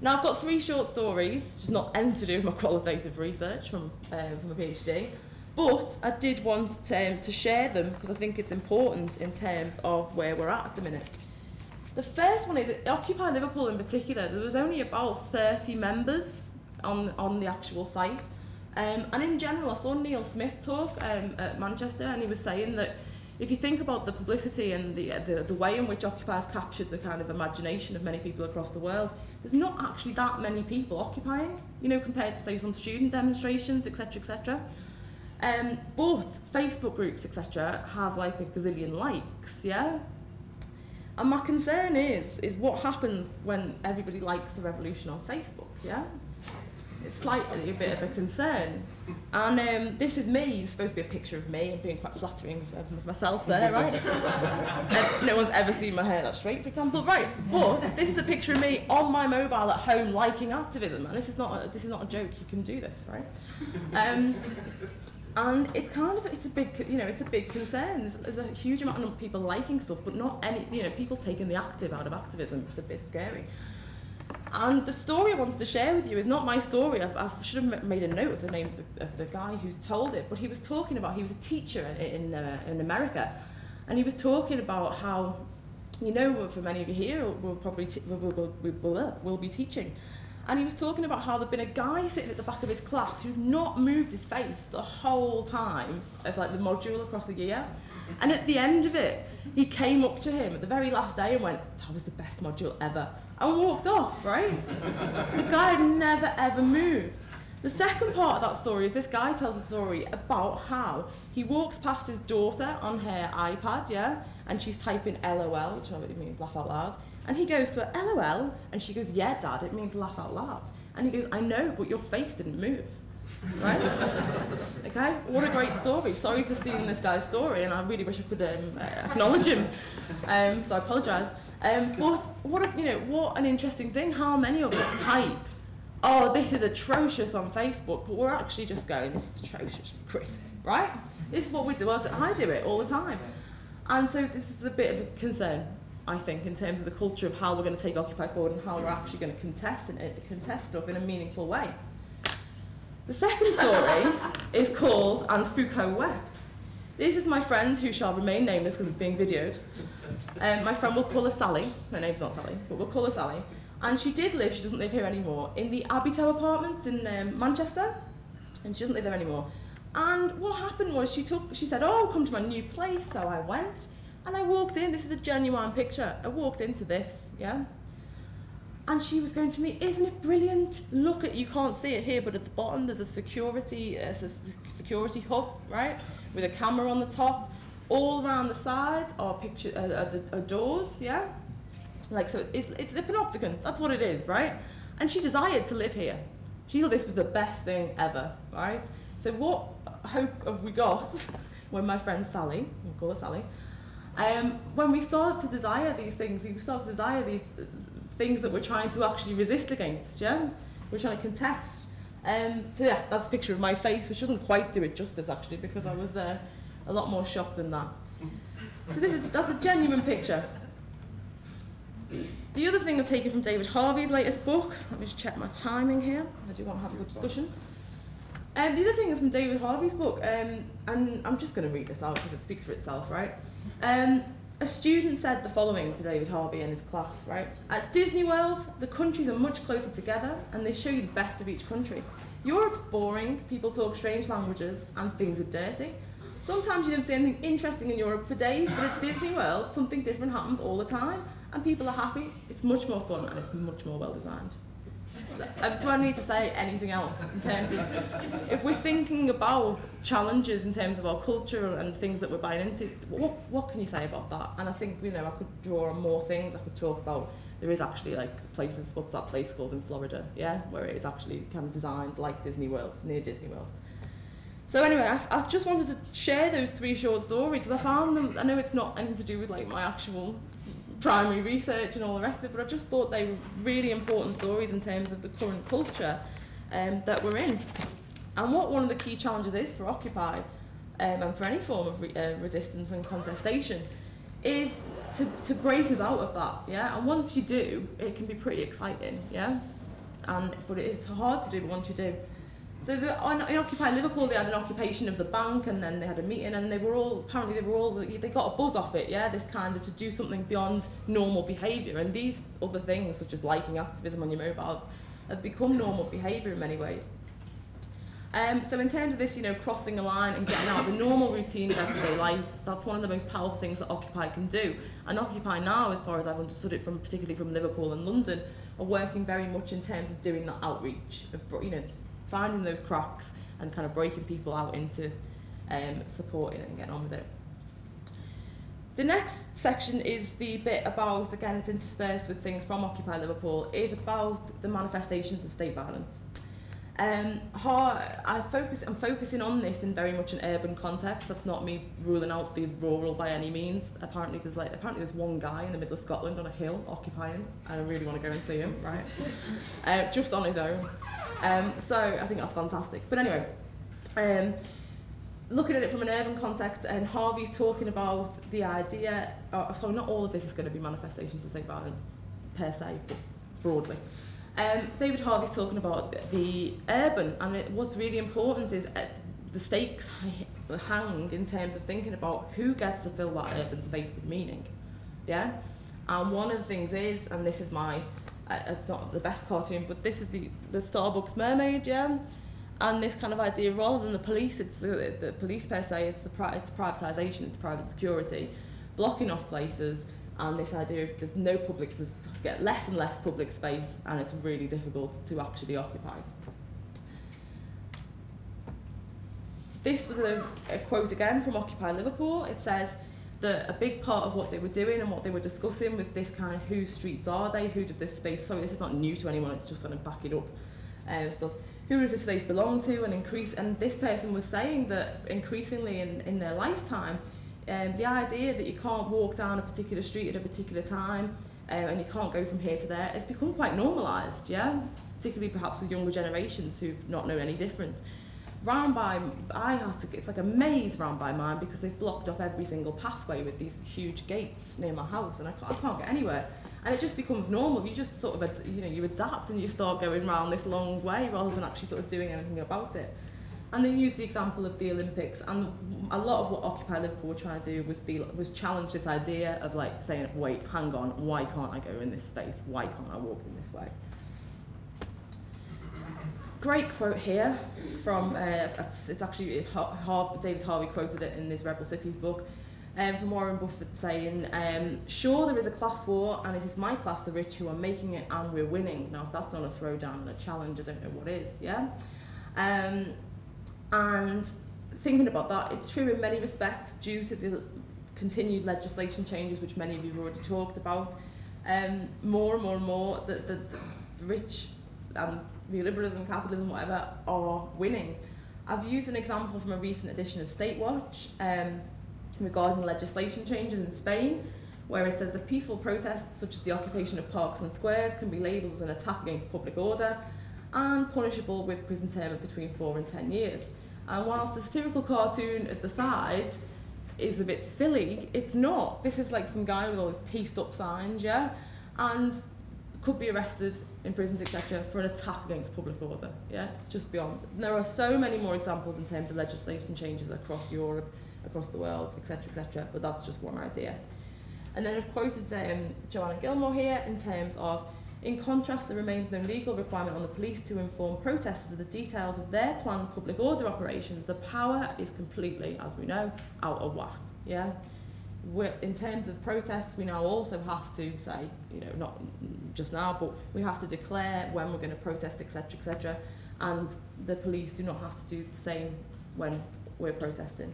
Now I've got 3 short stories, just not anything to do with my qualitative research from a PhD, but I did want to share them because I think it's important in terms of where we're at the minute. The first one is Occupy Liverpool in particular. There was only about 30 members on the actual site. And in general, I saw Neil Smith talk at Manchester, and he was saying that if you think about the publicity and the way in which Occupy has captured the kind of imagination of many people across the world, there's not actually that many people occupying, you know, compared to, say, some student demonstrations, etc., etc. But Facebook groups, etc., have like a gazillion likes, yeah? And my concern is what happens when everybody likes the revolution on Facebook, yeah? It's slightly a bit of a concern. And this is me. It's supposed to be a picture of me. I'm being quite flattering of myself there, right? No one's ever seen my hair that straight, for example. Right, but this is a picture of me on my mobile at home liking activism. And this is not a joke. You can do this, right? And it's kind of, it's a big concern. There's a huge amount of people liking stuff, but not any, people taking the active out of activism. It's a bit scary. And the story I wanted to share with you is not my story. I should have made a note of the name of the guy who's told it, but he was talking about, he was a teacher in America, and he was talking about how, for many of you here, we'll be teaching. And he was talking about how there'd been a guy sitting at the back of his class who'd not moved his face the whole time of like the module across a year. And at the end of it, he came up to him at the very last day and went, "That was the best module ever," and walked off, right? The guy had never ever moved. The second part of that story is this guy tells a story about how he walks past his daughter on her iPad, yeah, and she's typing LOL, which obviously means laugh out loud. And he goes to her, "LOL," and she goes, "Yeah, Dad, it means laugh out loud." And he goes, "I know, but your face didn't move." Right? Okay, what a great story. Sorry for stealing this guy's story, and I really wish I could acknowledge him. So I apologise. But what an interesting thing. How many of us type, "Oh, this is atrocious" on Facebook, but we're actually just going, "This is atrocious, Chris," right? This is what we do. I do it all the time. And so this is a bit of a concern, I think, in terms of the culture of how we're going to take Occupy forward and how we're actually going to contest stuff in a meaningful way. The second story is called "And Foucault Wept." This is my friend, who shall remain nameless because it's being videoed. My friend, we'll call her Sally. Her name's not Sally, but we'll call her Sally. And she doesn't live here anymore, in the Abbeytow apartments in Manchester. And she doesn't live there anymore. And what happened was she said, "Oh, come to my new place." So I went, and I walked in. This is a genuine picture. I walked into this, yeah? And she was going to me, "Isn't it brilliant? Look at, you can't see it here, but at the bottom there's a security hub, right? With a camera on the top. All around the sides are are doors, yeah? Like, so it's the panopticon, that's what it is, right? And she desired to live here. She thought this was the best thing ever, right? So what hope have we got when my friend Sally, we'll call her Sally, when we start to desire these things, we start to desire these things that we're trying to actually resist against, yeah? We're trying to contest. So yeah, that's a picture of my face, which doesn't quite do it justice, actually, because I was a lot more shocked than that. So that's a genuine picture. The other thing I've taken from David Harvey's latest book, let me just check my timing here, I do want to have a good discussion. The other thing is from David Harvey's book, and I'm just going to read this out because it speaks for itself, right? A student said the following to David Harvey in his class, right? "At Disney World, the countries are much closer together and they show you the best of each country. Europe's boring, people talk strange languages, and things are dirty. Sometimes you don't see anything interesting in Europe for days, but at Disney World, something different happens all the time, and people are happy. It's much more fun and it's much more well designed." Do I need to say anything else in terms of, if we're thinking about challenges in terms of our culture and things that we're buying into, what can you say about that? And I think, I could draw on more things. I could talk about, there is actually like places, what's that place called in Florida, yeah, where it is actually kind of designed like Disney World, it's near Disney World. So anyway, I just wanted to share those 3 short stories because I found them, I know it's not anything to do with like my actual primary research and all the rest of it, but I just thought they were really important stories in terms of the current culture that we're in. And what one of the key challenges is for Occupy, and for any form of resistance and contestation, is to break us out of that, yeah? And once you do, it can be pretty exciting, yeah? but it's hard to do, but once you do. So in Occupy Liverpool, they had an occupation of the bank, and then they had a meeting, and they got a buzz off it, yeah, this kind of to do something beyond normal behaviour, and these other things, such as liking activism on your mobile, have become normal behaviour in many ways. So in terms of this, crossing a line and getting out of the normal routine of everyday life, that's one of the most powerful things that Occupy can do. And Occupy now, as far as I've understood it, particularly from Liverpool and London, are working very much in terms of doing that outreach, of finding those cracks and kind of breaking people out into supporting it and getting on with it. The next section is the bit about, again, it's interspersed with things from Occupy Liverpool, is about the manifestations of state violence. I'm focusing on this in very much an urban context. That's not me ruling out the rural by any means. Apparently there's one guy in the middle of Scotland on a hill occupying, and I really want to go and see him, right? Just on his own. So I think that's fantastic. But anyway, looking at it from an urban context, and Harvey's talking about the idea, so not all of this is going to be manifestations of state violence per se, but broadly. David Harvey's talking about the urban, and what's really important is the stakes hang in terms of thinking about who gets to fill that urban space with meaning, yeah? And one of the things is, and this is it's not the best cartoon, but this is the Starbucks mermaid, yeah? And this kind of idea, rather than the police, it's the police per se, it's privatisation, it's private security, blocking off places, and this idea of there's get less and less public space, and it's really difficult to actually occupy. This was a quote again from Occupy Liverpool. It says that a big part of what they were doing and what they were discussing was this kind of whose streets are they, who does this space, sorry, this is not new to anyone, it's just kind of backing up stuff. Who does this space belong to, and this person was saying that increasingly in their lifetime, the idea that you can't walk down a particular street at a particular time, and you can't go from here to there, it's become quite normalised, yeah? Particularly perhaps with younger generations who've not known any different. It's like a maze round by mine because they've blocked off every single pathway with these huge gates near my house, and I can't get anywhere. And it just becomes normal. You just sort of, you adapt and you start going round this long way rather than actually sort of doing anything about it. And they used the example of the Olympics, and a lot of what Occupy Liverpool were trying to do was challenge this idea of like saying, wait, hang on, why can't I go in this space? Why can't I walk in this way? Great quote here from, it's actually, David Harvey quoted it in this Rebel Cities book, from Warren Buffett saying, sure there is a class war, and it is my class, the rich, who are making it, and we're winning. Now if that's not a throwdown and a challenge, I don't know what is, yeah? And thinking about that, it's true in many respects due to the continued legislation changes, which many of you have already talked about. More and more, the rich and neoliberalism, capitalism, whatever, are winning. I've used an example from a recent edition of State Watch regarding legislation changes in Spain, where it says that peaceful protests such as the occupation of parks and squares can be labelled as an attack against public order and punishable with prison term of between 4 and 10 years. And whilst the satirical cartoon at the side is a bit silly, it's not. This is like some guy with all his pieced up signs, yeah? And could be arrested, imprisoned, etc. for an attack against public order, yeah? It's just beyond. And there are so many more examples in terms of legislation changes across Europe, across the world, etc., but that's just one idea. And then I've quoted Joanna Gilmore here in terms of, in contrast, there remains no legal requirement on the police to inform protesters of the details of their planned public order operations. The power is completely, as we know, out of whack, yeah? In terms of protests, we now also have to say, not just now, but we have to declare when we're going to protest, etc., and the police do not have to do the same when we're protesting.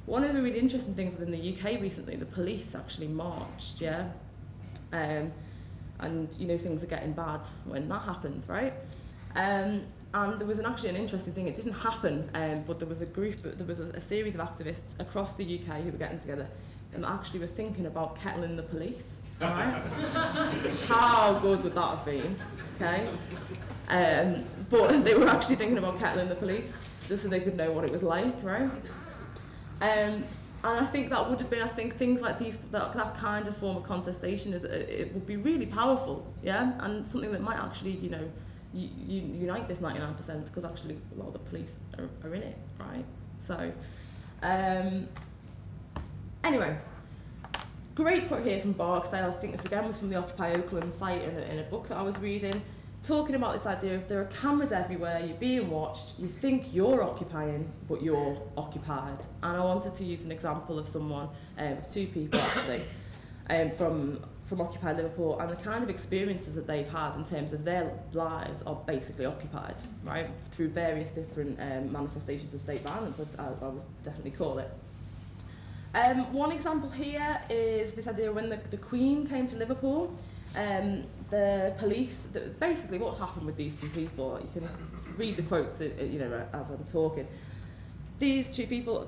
One of the really interesting things was in the UK recently, the police actually marched, yeah? And things are getting bad when that happens, right? And there was actually an interesting thing. It didn't happen, but there was a series of activists across the UK who were getting together and actually were thinking about kettling the police, right? How good would that have been, okay? But they were actually thinking about kettling the police just so they could know what it was like, right? And I think that would have been, things like these, that kind of form of contestation it would be really powerful, yeah? And something that might actually, unite this 99%, because actually a lot of the police are in it, right? So, anyway, great quote here from Barksdale. I think this again was from the Occupy Oakland site in a book that I was reading, talking about this idea of there are cameras everywhere, you're being watched, you think you're occupying, but you're occupied. And I wanted to use an example of someone, of two people actually, from Occupy Liverpool, and the kind of experiences that they've had in terms of their lives are basically occupied, right, through various different manifestations of state violence, I would definitely call it. One example here is this idea when the Queen came to Liverpool. The police, basically what's happened with these two people, you can read the quotes as I'm talking. These two people,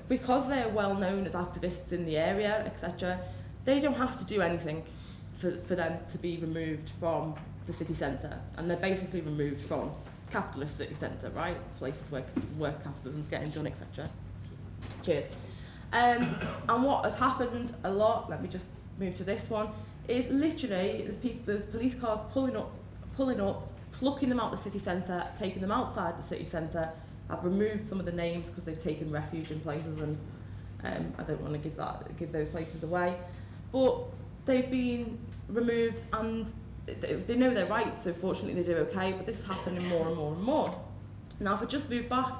because they're well known as activists in the area, etc., they don't have to do anything for them to be removed from the city centre, and they're basically removed from capitalist city centre, right? Places where work capitalism's getting done, etc. Cheers. And what has happened a lot, let me just move to this one, is literally there's police cars pulling up, plucking them out the city centre, taking them outside the city centre. I've removed some of the names because they've taken refuge in places, and I don't want to give those places away. But they've been removed, and they know their rights, so fortunately they do okay, but this is happening more and more and more. Now, if I just move back,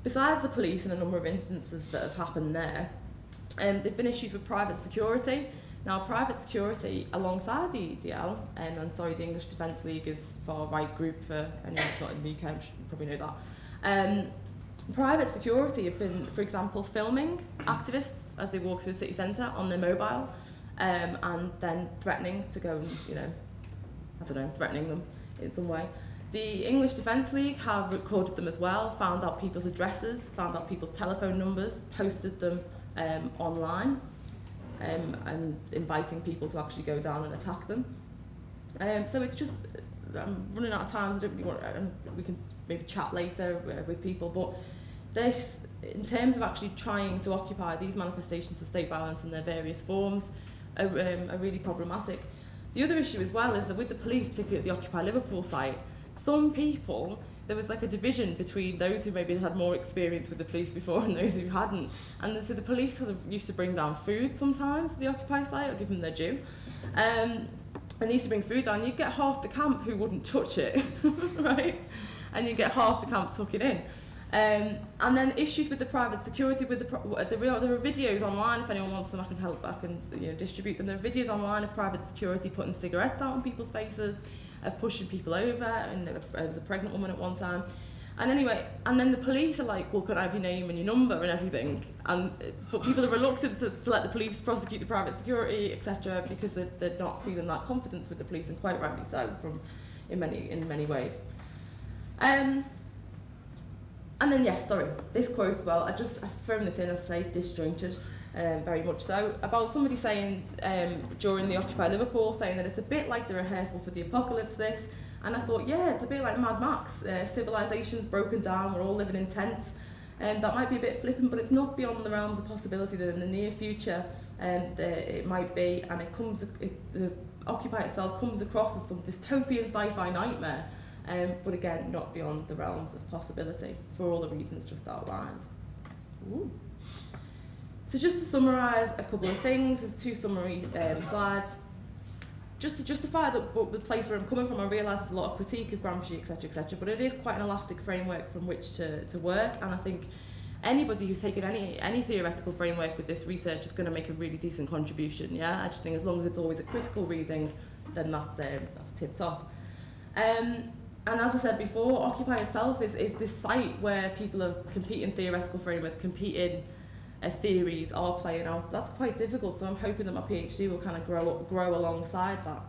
besides the police and a number of instances that have happened there, there've been issues with private security. Now, private security, alongside the EDL, the English Defence League is a far-right group for anyone who's not in the UK, you should probably know that. Private security have been, for example, filming activists as they walk through the city centre on their mobile, and then threatening to go and, threatening them in some way. The English Defence League have recorded them as well, found out people's addresses, found out people's telephone numbers, posted them online, and inviting people to actually go down and attack them. So it's just, I'm running out of time, so I don't really want, we can maybe chat later with people, but this, in terms of actually trying to occupy these manifestations of state violence in their various forms, are really problematic. The other issue as well is that with the police, particularly at the Occupy Liverpool site, some people, there was like a division between those who maybe had more experience with the police before and those who hadn't. And so the police sort of used to bring down food sometimes to the Occupy site, or give them their due. And they used to bring food down. You'd get half the camp who wouldn't touch it, right? And you'd get half the camp tuck it in. And then issues with the private security, there are videos online, if anyone wants them I can help back and distribute them. There are videos online of private security putting cigarettes out on people's faces, of pushing people over, and there was a pregnant woman at one time. And anyway, and then the police are like, well, can I have your name and your number and everything? But people are reluctant to let the police prosecute the private security, etc., because they're not feeling that confidence with the police, and quite rightly so, in many ways. And then, yes, sorry, this quote as well, I've thrown this in, as I say, disjointed, very much so, about somebody saying during the Occupy Liverpool, saying that it's a bit like the rehearsal for the apocalypse, this, and I thought, yeah, it's a bit like Mad Max, civilization's broken down, we're all living in tents, and that might be a bit flippant, but it's not beyond the realms of possibility that in the near future it might be, and the Occupy itself comes across as some dystopian sci-fi nightmare, but again, not beyond the realms of possibility, for all the reasons just outlined. Ooh. So just to summarise a couple of things, there's two summary slides. Just to justify the place where I'm coming from, I realise there's a lot of critique of Gramsci, etc., but it is quite an elastic framework from which to work, and I think anybody who's taken any theoretical framework with this research is going to make a really decent contribution, yeah? I just think as long as it's always a critical reading, then that's tip-top. And as I said before, Occupy itself is this site where people are competing theoretical frameworks, competing theories are playing out. So that's quite difficult, so I'm hoping that my PhD will kind of grow alongside that.